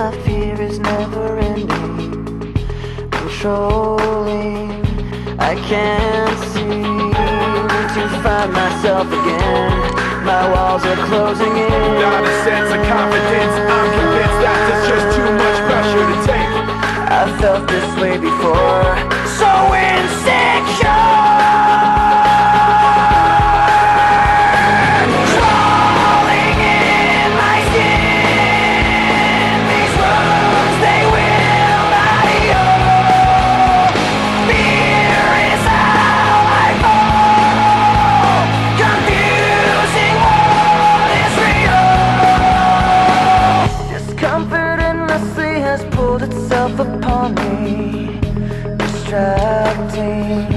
I fear is never ending, controlling. I can't seem to find myself again. My walls are closing in. Without a sense of confidence, I'm convinced that there's just too much pressure to take. I felt this way before, so insecure. Upon me, distracting,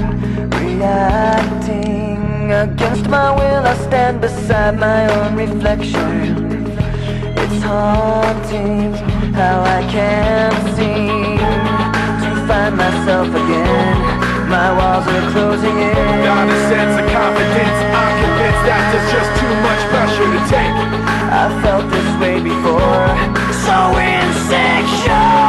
reacting. Against my will I stand beside my own reflection. It's haunting how I can't seem to find myself again. My walls are closing in. Without a sense of confidence, I'm convinced that there's just too much pressure to take. I felt this way before, so insecure.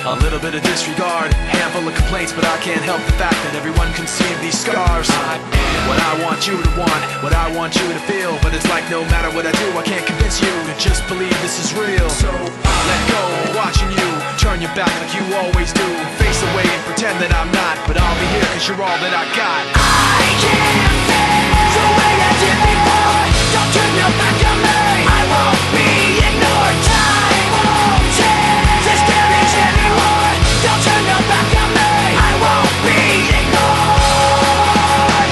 A little bit of disregard, handful of complaints, but I can't help the fact that everyone can see these scars. I am what I want you to want, what I want you to feel, but it's like no matter what I do, I can't convince you to just believe this is real. So let go, watching you turn your back like you always do, face away and pretend that I'm not, but I'll be here cause you're all that I got. I can't feel the way I did before. Don't turn your back on me, I won't be ignored. Time won't change this damage anymore. Don't turn your back on me, I won't be ignored.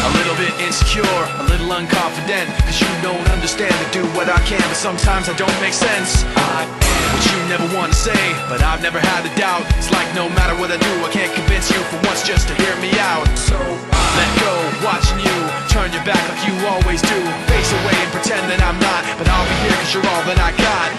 I'm a little bit insecure, a little unconfident, cause you don't understand to do what I can, but sometimes I don't make sense. I am what you never want to say, but I've never had a doubt. It's like no matter what I do, I can't convince you for once just to hear me out. So let go, watching you turn your back like you always do, face away and pretend that I'm not, but I'll be here cause you're all that I got.